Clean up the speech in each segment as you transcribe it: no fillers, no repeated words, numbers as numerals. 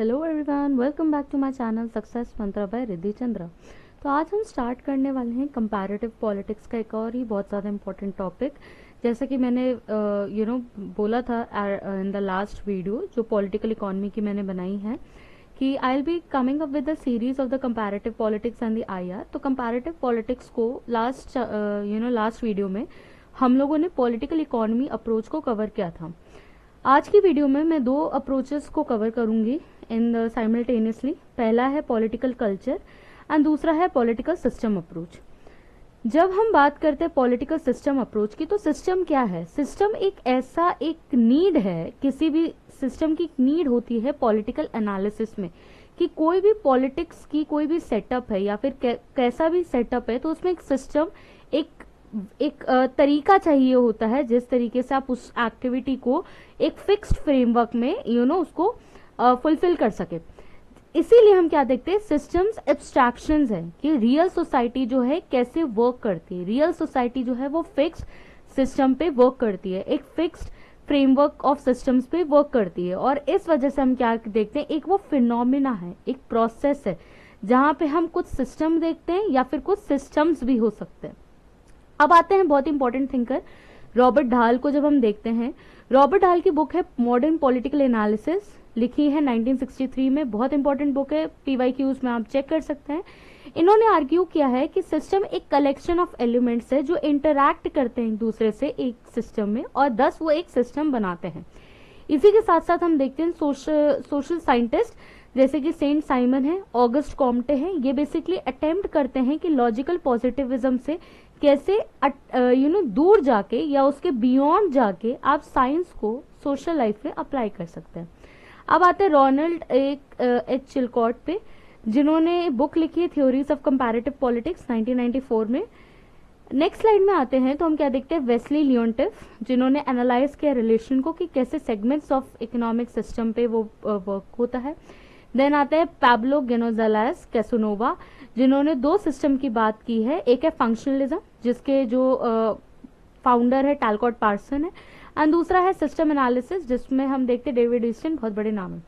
Hello everyone, welcome back to my channel success mantra by Riddhi Chandra. तो आज हम स्टार्ट करने वाले हैं कंपैरेटिव पॉलिटिक्स का एक और ही बहुत ज़्यादा इंपॉर्टेंट टॉपिक। जैसा कि मैंने बोला था इन द लास्ट वीडियो जो पॉलिटिकल इकोनॉमी की मैंने बनाई है कि I will be coming up with the series of the comparative politics and the IR. तो कंपैरेटिव पॉलिटिक्स को लास्ट वीडियो में हम लोगों ने पॉलिटिकल इकोनॉमी अप्रोच को कवर किया था। आज की वीडियो में मैं दो अप्रोचेस को कवर करूंगी इन साइमल्टेनियसली। पहला है पॉलिटिकल कल्चर एंड दूसरा है पॉलिटिकल सिस्टम अप्रोच। जब हम बात करते हैं पॉलिटिकल सिस्टम अप्रोच की, तो सिस्टम क्या है? सिस्टम एक नीड है, किसी भी सिस्टम की नीड होती है पॉलिटिकल एनालिसिस में कि कोई भी पॉलिटिक्स की कोई भी सेटअप है या फिर कैसा भी सेटअप है, तो उसमें एक सिस्टम एक तरीका चाहिए होता है जिस तरीके से आप उस एक्टिविटी को एक फिक्स्ड फ्रेमवर्क में उसको फुलफिल कर सके। इसीलिए हम क्या देखते हैं, सिस्टम्स एब्स्ट्रैक्शंस है कि रियल सोसाइटी जो है कैसे वर्क करती है। रियल सोसाइटी जो है वो फिक्स्ड सिस्टम पे वर्क करती है, एक फिक्स्ड फ्रेमवर्क ऑफ सिस्टम्स पे वर्क करती है। और इस वजह से हम क्या देखते हैं, एक वो फिनोमिना है, एक प्रोसेस है जहां पे हम कुछ सिस्टम देखते हैं या फिर कुछ सिस्टम्स भी हो सकते हैं। अब आते हैं बहुत इंपॉर्टेंट थिंकर रॉबर्ट ढाल को। जब हम देखते हैं, रॉबर्ट ढाल की बुक है मॉडर्न पॉलिटिकल एनालिसिस, लिखी है 1963 में। बहुत इंपॉर्टेंट बुक है, PYQs में आप चेक कर सकते हैं। इन्होंने आर्ग्यू किया है कि सिस्टम एक कलेक्शन ऑफ एलिमेंट्स है जो इंटरैक्ट करते हैं एक दूसरे से एक सिस्टम में, और दस वो एक सिस्टम बनाते हैं। इसी के साथ साथ हम देखते हैं सोशल साइंटिस्ट जैसे कि सेंट साइमन है, ऑगस्ट कॉम्टे हैं। ये बेसिकली अटेम्प्ट करते हैं कि लॉजिकल पॉजिटिविज्म से कैसे दूर जाके या उसके बियॉन्ड जाके आप साइंस को सोशल लाइफ में अप्लाई कर सकते हैं। अब आते हैं रोनाल्ड एच चिलकॉट पे, जिन्होंने बुक लिखी है थ्योरीज ऑफ कंपैरेटिव पॉलिटिक्स 1994 में। नेक्स्ट स्लाइड में आते हैं तो हम क्या देखते हैं, वेस्ली लियोन्टिफ, जिन्होंने एनालाइज किया रिलेशन को कि कैसे सेगमेंट्स ऑफ इकोनॉमिक सिस्टम पे वो वर्क होता है। देन आते हैं पैब्लो गोंजालेस कैसोनोवा, जिन्होंने दो सिस्टम की बात की है। एक है फंक्शनलिज्म, जिसके जो फाउंडर है टैलकॉट पार्सन है, एंड दूसरा है सिस्टम एनालिसिस, जिसमें हम देखते हैं डेविड ईस्टन, बहुत बड़े नाम है।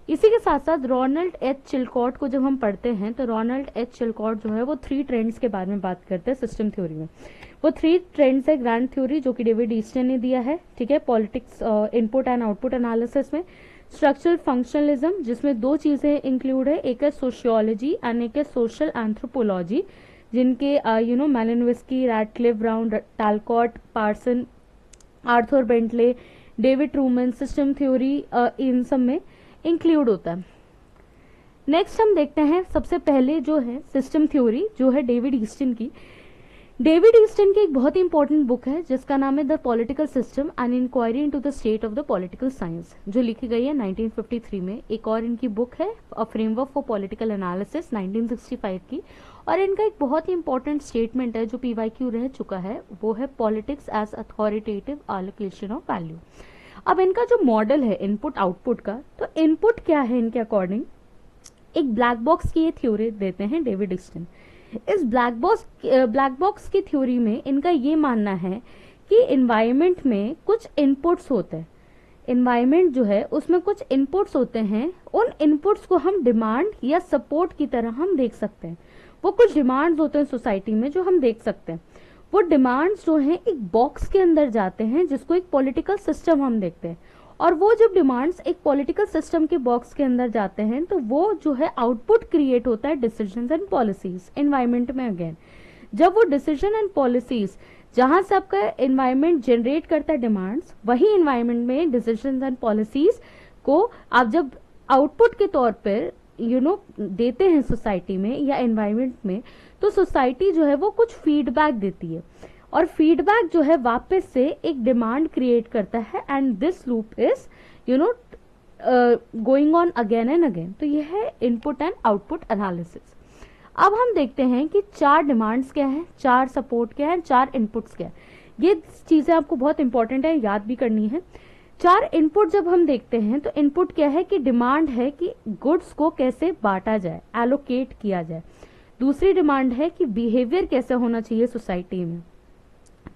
इसी के साथ साथ रोनाल्ड एच चिलकॉट को जब हम पढ़ते हैं तो रोनाल्ड एच चिलकॉट जो है वो 3 ट्रेंड्स के बारे में बात करते हैं सिस्टम थ्योरी में। वो 3 ट्रेंड्स है ग्रैंड थ्योरी जो कि डेविड ईस्टन ने दिया है, ठीक है, politics input and output analysis में। स्ट्रक्चरल फंक्शनलिज्म, जिसमें 2 चीजें इंक्लूड है, एक है सोशियोलॉजी एंड एक है सोशल एंथ्रोपोलॉजी, जिनके Malinowski, Radcliffe Brown, Talcott Parson, Arthur Bentley, David Truman, system theory इन सब में इंक्लूड होता है। नेक्स्ट हम देखते हैं, सबसे पहले जो है सिस्टम थ्योरी जो है डेविड ईस्टन की। डेविड ईस्टन की एक बहुत ही इंपॉर्टेंट बुक है जिसका नाम है the political system and inquiry into the state of the political science, जो लिखी गई है 1953 में। एक और इनकी बुक है a framework for political analysis 1965 की, और इनका एक बहुत ही इंपॉर्टेंट स्टेटमेंट है जो PYQ रह चुका है, वो है politics as authoritative allocation of value. अब इनका जो मॉडल है इनपुट आउटपुट का, तो इनपुट क्या है इनके अकॉर्डिंग, एक ब्लैक बॉक्स की ये थ्योरी देते हैं डेविड ईस्टन। इस ब्लैक बॉक्स की थ्योरी में इनका ये मानना है कि इन्वायरमेंट में कुछ इनपुट्स होते हैं, इन्वायरमेंट जो है उसमें कुछ इनपुट्स होते हैं, उन इनपुट्स को हम डिमांड या सपोर्ट की तरह हम देख सकते हैं। वो कुछ डिमांड्स होते हैं सोसाइटी में जो हम देख सकते हैं। वो डिमांड्स जो हैं एक बॉक्स के अंदर जाते हैं जिसको एक पॉलिटिकल सिस्टम हम देखते हैं, और वो जब डिमांड्स एक पॉलिटिकल सिस्टम के बॉक्स के अंदर जाते हैं तो वो जो है आउटपुट क्रिएट होता है डिसीजंस एंड पॉलिसीज एनवायरनमेंट में। अगेन जब वो डिसीजन एंड पॉलिसीज जहां से आपका एनवायरनमेंट जनरेट करता है डिमांड्स, वही एनवायरनमेंट में डिसीजंस एंड पॉलिसीज को आप जब आउटपुट के तौर पर देते हैं सोसाइटी में या एनवायरनमेंट में, तो सोसाइटी जो है वो कुछ फीडबैक देती है, और फीडबैक जो है वापस से एक डिमांड क्रिएट करता है, and this loop is going on again and again. तो ये है इनपुट एंड आउटपुट एनालिसिस। अब हम देखते हैं कि 4 डिमांड्स क्या है, 4 सपोर्ट क्या है, 4 इनपुट्स क्या है। ये चीजें आपको बहुत इंपॉर्टेंट है, याद भी करनी है। 4 इनपुट जब हम देखते हैं तो इनपुट क्या है कि डिमांड है कि गुड्स को कैसे बांटा जाए, एलोकेट किया जाए। दूसरी डिमांड है कि बिहेवियर कैसे होना चाहिए सोसाइटी में।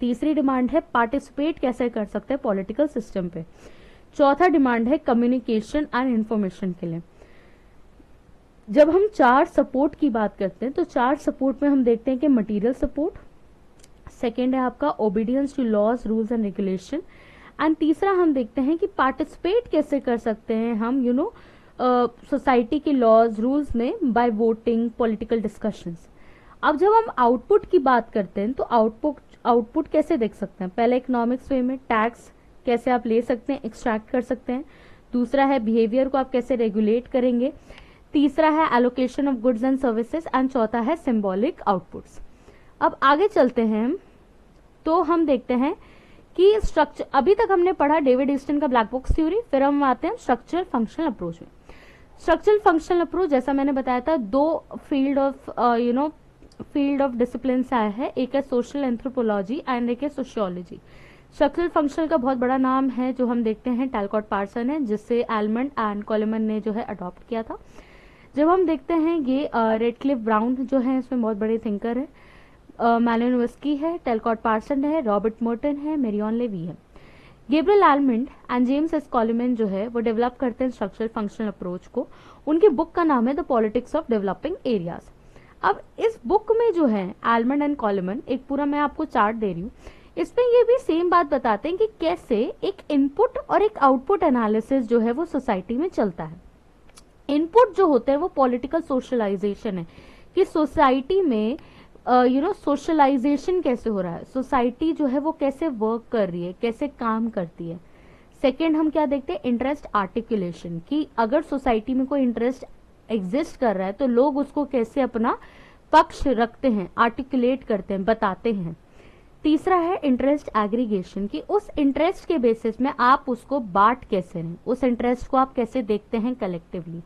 तीसरी डिमांड है पार्टिसिपेट कैसे कर सकते हैं पॉलिटिकल सिस्टम पे। चौथा डिमांड है कम्युनिकेशन एंड इंफॉर्मेशन के लिए। जब हम चार सपोर्ट की बात करते हैं तो चार सपोर्ट में हम देखते हैं कि मटेरियल सपोर्ट, सेकेंड है आपका obedience to laws rules and regulation, and तीसरा हम देखते हैं कि पार्टिसिपेट कैसे कर सकते हैं हम सोसाइटी के लॉज रूल्स में बाय वोटिंग, पॉलिटिकल डिस्कशंस। अब जब हम आउटपुट की बात करते हैं तो आउटपुट कैसे देख सकते हैं? पहले इकोनॉमिक्स वे में टैक्स कैसे आप ले सकते हैं, एक्सट्रैक्ट कर सकते हैं। दूसरा है बिहेवियर को आप कैसे रेगुलेट करेंगे। तीसरा है allocation of goods and services, and चौथा है सिंबॉलिक आउटपुट्स। अब आगे चलते हैं हम, तो हम देखते हैं कि स्ट्रक्चर, अभी तक हमने पढ़ा डेविड ईस्टन का ब्लैक बॉक्स थ्योरी, फिर हम आते हैं स्ट्रक्चरल फंक्शनल अप्रोच में। स्ट्रक्चरल फंक्शनल अप्रोच जैसा मैंने बताया था, दो फील्ड ऑफ डिसिप्लिन से आया है, एक है सोशल एंथ्रोपोलॉजी एंड एक है सोशियोलॉजी। स्ट्रक्चरल फंक्शनल का बहुत बड़ा नाम है जो हम देखते हैं टैलकॉट पार्सन है, जिससे एलमंड एंड कॉलेमन ने जो है अडॉप्ट किया था। जब हम देखते हैं ये रेडक्लिफ ब्राउन जो है इसमें बहुत बड़े थिंकर है, मैलिनोव्स्की है, टैलकॉट पार्सन है, रॉबर्ट मर्टन है, मेरियन लेवी है। Gabriel Almond and James S Coleman जो है वो डेवलप करते हैं स्ट्रक्चरल फंक्शनल अप्रोच को। उनकी बुक का नाम है the politics of developing areas. अब इस बुक में जो है एलमंड एंड कॉलेमन, एक पूरा मैं आपको चार्ट दे रही हूँ, इसमें ये भी सेम बात बताते हैं कि कैसे एक इनपुट और एक आउटपुट एनालिसिस जो है वो सोसाइटी में चलता है। इनपुट जो होते हैं वो पॉलिटिकल सोशलाइजेशन है, कि सोसाइटी में सोशलाइजेशन कैसे हो रहा है, सोसाइटी जो है वो कैसे वर्क कर रही है, कैसे काम करती है। सेकेंड हम क्या देखते हैं, इंटरेस्ट आर्टिकुलेशन, कि अगर सोसाइटी में कोई इंटरेस्ट एग्जिस्ट कर रहा है तो लोग उसको कैसे अपना पक्ष रखते हैं, आर्टिकुलेट करते हैं, बताते हैं। तीसरा है इंटरेस्ट एग्रीगेशन, कि उस इंटरेस्ट के बेसिस में आप उसको बांट कैसे रहे, उस इंटरेस्ट को आप कैसे देखते हैं कलेक्टिवली।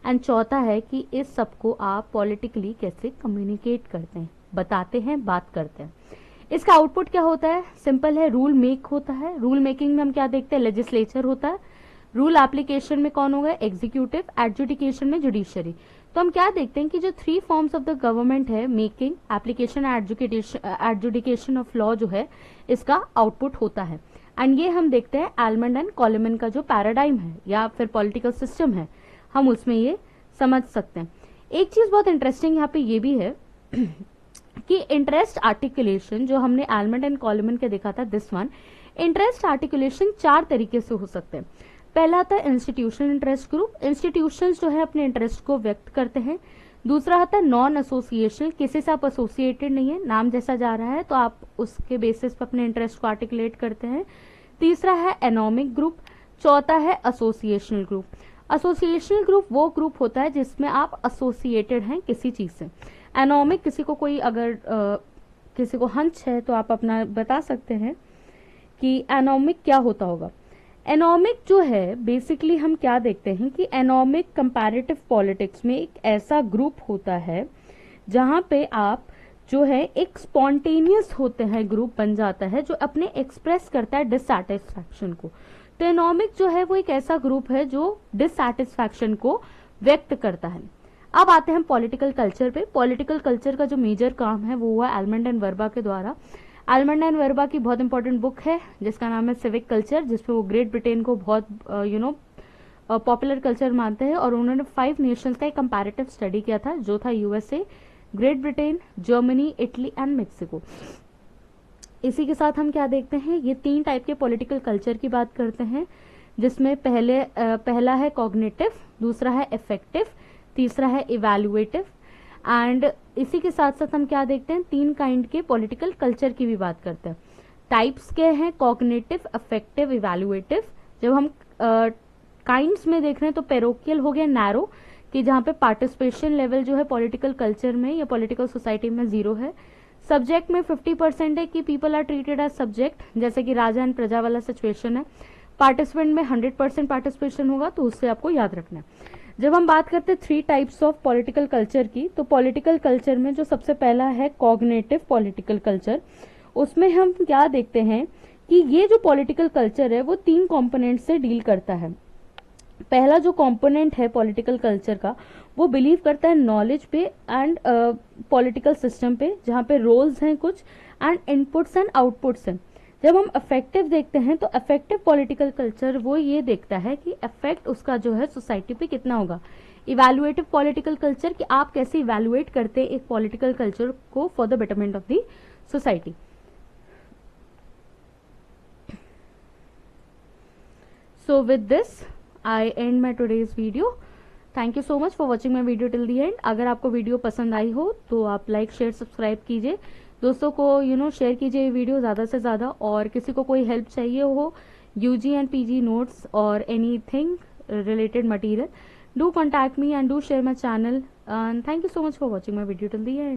एंड चौथा है कि इस सबको आप पॉलिटिकली कैसे कम्युनिकेट करते हैं, बताते हैं, बात करते हैं। इसका आउटपुट क्या होता है? सिंपल है, रूल मेक होता है। रूल मेकिंग में हम क्या देखते हैं, लेजिस्लेचर होता है। रूल एप्लीकेशन में कौन होगा, एग्जीक्यूटिव। एडजुडिकेशन में जुडिशरी। तो हम क्या देखते हैं कि जो three forms of the government है, making, application, adjudication of law जो है, इसका आउटपुट होता है। एंड ये हम देखते हैं एलमंड एंड कॉलेमन का जो पैराडाइम है या फिर पॉलिटिकल सिस्टम है, हम उसमें ये समझ सकते हैं। एक चीज बहुत इंटरेस्टिंग यहाँ पे ये भी है कि इंटरेस्ट आर्टिकुलेशन जो हमने एलमंड एंड कॉलेमन के देखा था, दिस वन, इंटरेस्ट आर्टिकुलेशन चार तरीके से हो सकते हैं। पहला आता है इंस्टीट्यूशनल इंटरेस्ट ग्रुप, इंस्टीट्यूशंस जो है अपने इंटरेस्ट को व्यक्त करते हैं। दूसरा आता है नॉन एसोसिएशन, किसी से आप एसोसिएटेड नहीं है, नाम जैसा जा रहा है तो आप उसके बेसिस पर अपने इंटरेस्ट को आर्टिकुलेट करते हैं। तीसरा है एनोमिक ग्रुप। चौथा है एसोसिएशनल ग्रुप। एसोसिएशनल ग्रुप वो ग्रुप होता है जिसमें आप एसोसिएटेड हैं किसी चीज से। एनोमिक, किसी को कोई अगर किसी को हंच है तो आप अपना बता सकते हैं कि एनोमिक क्या होता होगा। एनोमिक जो है बेसिकली हम क्या देखते हैं कि एनोमिक कंपैरेटिव पॉलिटिक्स में एक ऐसा ग्रुप होता है जहां पे आप जो है एक स्पॉन्टेनियस होते हैं, ग्रुप बन जाता है जो अपने एक्सप्रेस करता है डिससैटिस्फैक्शन को। तो एनोमिक जो है वो एक ऐसा ग्रुप है जो डिससैटिस्फैक्शन को व्यक्त करता है। अब आते हैं पॉलिटिकल कल्चर पे। पॉलिटिकल कल्चर का जो मेजर काम है वो हुआ एलमंड एंड वर्बा के द्वारा। एलमंड एंड वर्बा की बहुत इंपॉर्टेंट बुक है जिसका नाम है सिविक कल्चर, जिसमें वो ग्रेट ब्रिटेन को बहुत पॉपुलर कल्चर मानते हैं, और उन्होंने 5 नेशंस का एक कंपैरेटिव स्टडी किया था जो था USA, great Britain, Germany, Italy and Mexico. इसी के साथ हम क्या देखते हैं, ये 3 टाइप के पॉलिटिकल कल्चर की बात करते हैं, जिसमें पहला है कॉग्निटिव, दूसरा है इफेक्टिव, तीसरा है इवैल्यूएटिव। एंड इसी के साथ साथ हम क्या देखते हैं, 3 काइंड के पॉलिटिकल कल्चर की भी बात करते हैं। टाइप्स क्या हैं, कॉग्निटिव, अफेक्टिव, इवैल्यूएटिव। जब हम काइंड्स में देख रहे हैं तो पेरोकियल हो गया नैरो, कि जहां पे पार्टिसिपेशन लेवल जो है पॉलिटिकल कल्चर में या पॉलिटिकल सोसाइटी में 0 है। सब्जेक्ट में 50% है कि people are treated as subject, जैसे कि राजा एंड प्रजा वाला सिचुएशन है। पार्टिसिपेंट में 100% पार्टिसिपेशन होगा, तो उससे आपको याद रखना है। जब हम बात करते हैं 3 टाइप्स ऑफ पॉलिटिकल कल्चर की, तो पॉलिटिकल कल्चर में जो सबसे पहला है कॉग्निटिव पॉलिटिकल कल्चर, उसमें हम क्या देखते हैं कि ये जो पॉलिटिकल कल्चर है वो 3 कंपोनेंट से डील करता है। पहला जो कंपोनेंट है पॉलिटिकल कल्चर का, वो बिलीव करता है नॉलेज पे एंड पॉलिटिकल सिस्टम पे, जहाँ पे रोल्स हैं कुछ एंड इनपुट्स एंड आउटपुट्स हैं। जब हम अफेक्टिव देखते हैं तो अफेक्टिव पॉलिटिकल कल्चर वो ये देखता है कि इफेक्ट उसका जो है सोसाइटी पे कितना होगा। इवैल्यूएटिव पॉलिटिकल कल्चर कि आप कैसे इवैल्यूएट करते हैं एक पॉलिटिकल कल्चर को for the betterment of the society. So with this, I end my today's video. Thank you so much for watching my video till the end. अगर आपको video पसंद आई हो तो आप लाइक शेयर सब्सक्राइब कीजिए, दोस्तों को शेयर कीजिए ये वीडियो ज़्यादा से ज़्यादा। और किसी को कोई हेल्प चाहिए हो यूजी एंड पीजी नोट्स और anything related material, do contact me and do share my channel, and thank you so much for watching my video till the end.